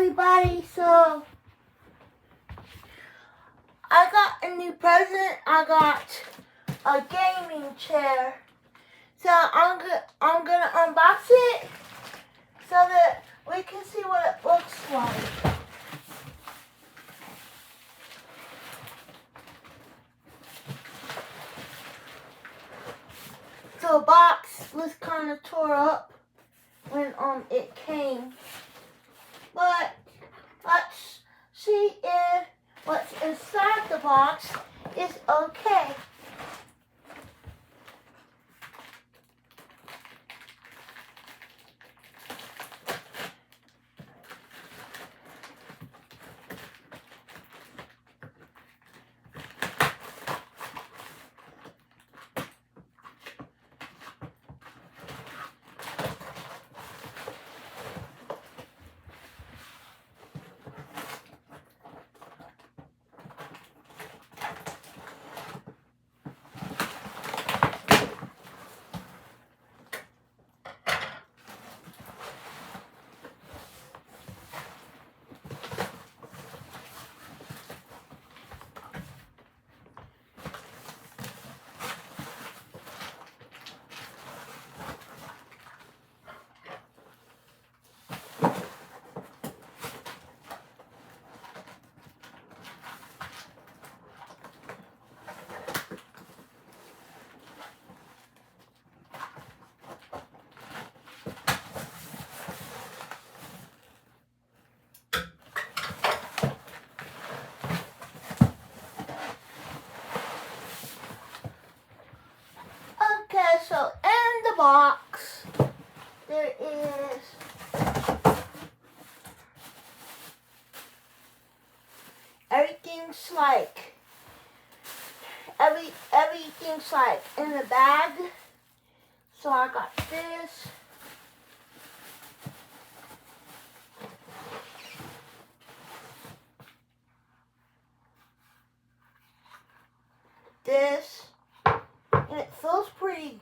everybody. So I got a new present. I got a gaming chair. So I'm gonna unbox it so that we can see what it looks like. So the box was kind of tore up when it came, but let's see if what's inside the box is okay. Okay, so in the box there is everything's like in the bag. So I got this. This, and it feels pretty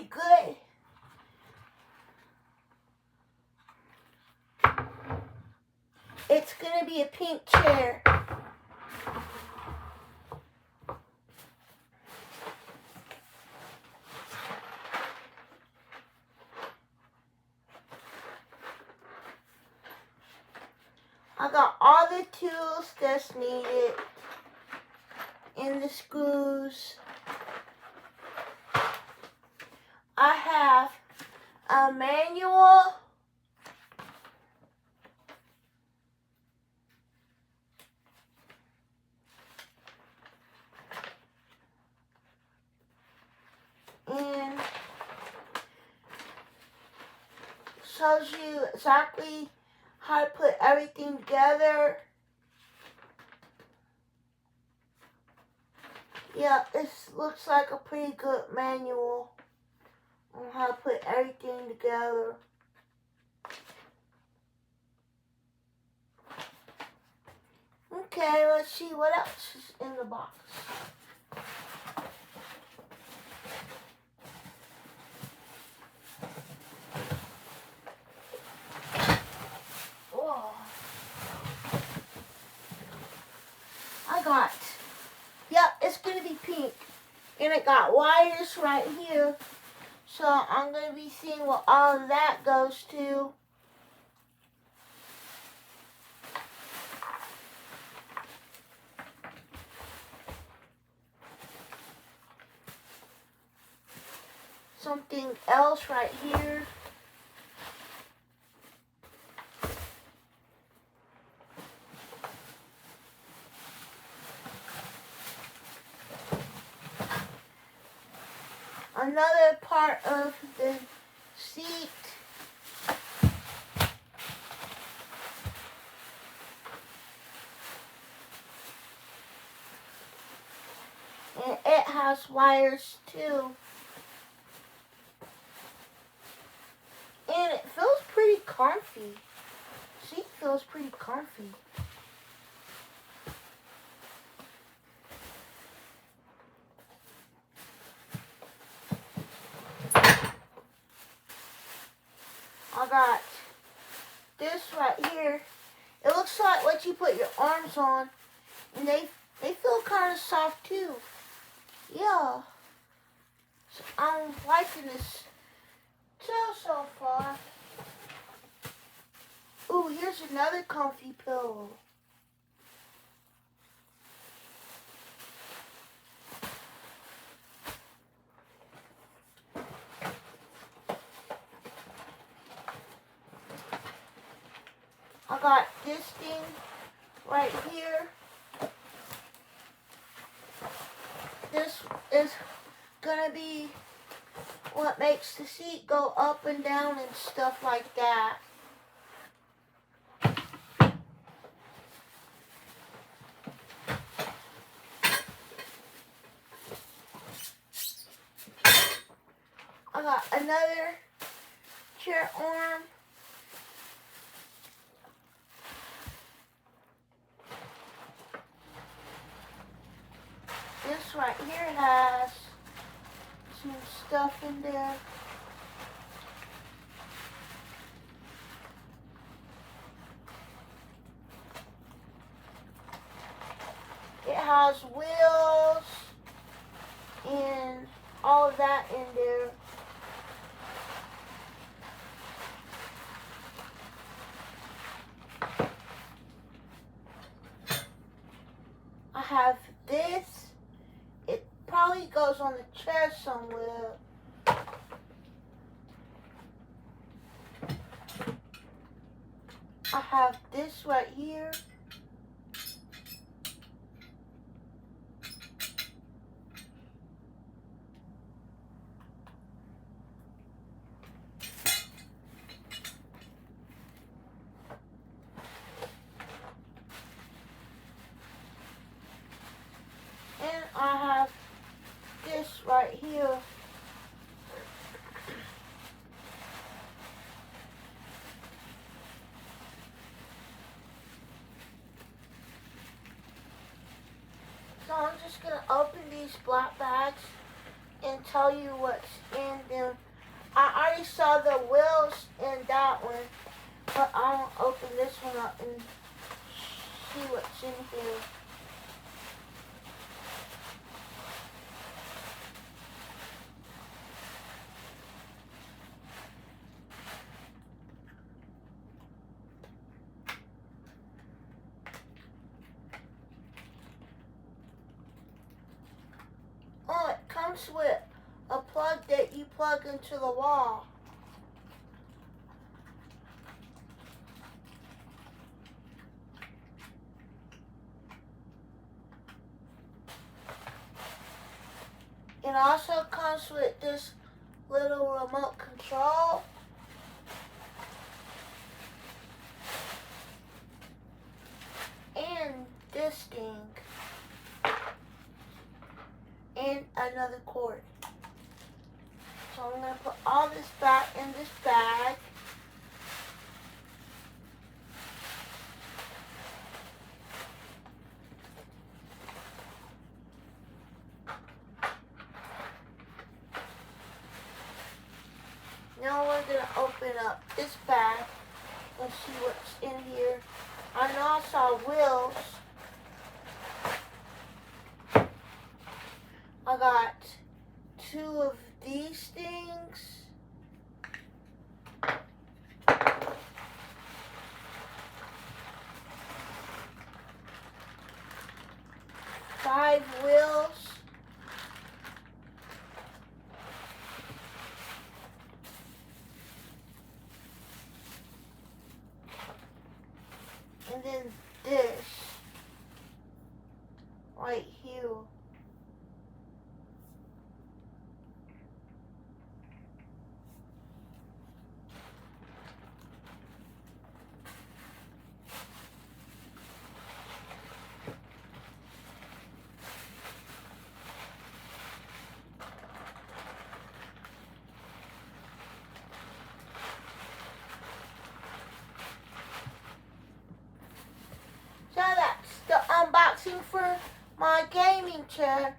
good. It's gonna be a pink chair. I got all the tools that's needed and the screws. I have a manual, and shows you exactly how to put everything together. Yeah, this looks like a pretty good manual on how to put everything together. Okay, let's see what else is in the box. Whoa. It's gonna be pink. And it got wires right here. So I'm gonna be seeing what all of that goes to. Something else right here. Another part of the seat. And it has wires too. And it feels pretty comfy. Seat feels pretty comfy. I got this right here. It looks like what you put your arms on, and they feel kind of soft too. Yeah. So I'm liking this chair so far. Ooh, here's another comfy pillow. I got this thing right here. This is gonna be what makes the seat go up and down and stuff like that. I got another chair arm. This right here has some stuff in there. It has wheels and all of that in there. I have this. It probably goes on the chair somewhere. I have this right here. And I have this right here. So I'm just going to open these black bags and tell you what's in them. I already saw the wheels in that one, but I'll open this one up and see what's in here. Oh, it comes with a plug that you plug into the wall. It also comes with this little remote control. And this thing. And another cord. So I'm going to put all this back in this bag. Now we're going to open up this bag. Let's see what's in here. I know I saw wheels. I got 2 of these things. Five wheels. And then this right here. So that's the unboxing for my gaming chair.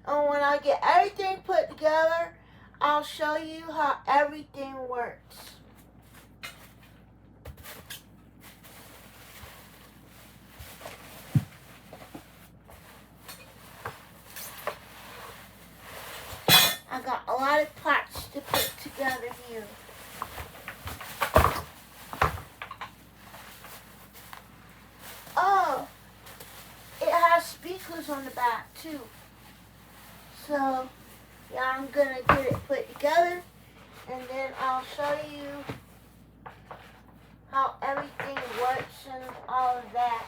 And when I get everything put together, I'll show you how everything works. I got a lot of parts to put together here. Oh, it has speakers on the back too. So, yeah, I'm gonna get it put together, and then I'll show you how everything works and all of that.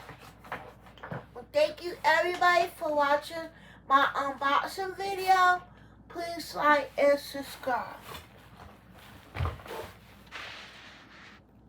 Well, thank you everybody for watching my unboxing video. Please like and subscribe.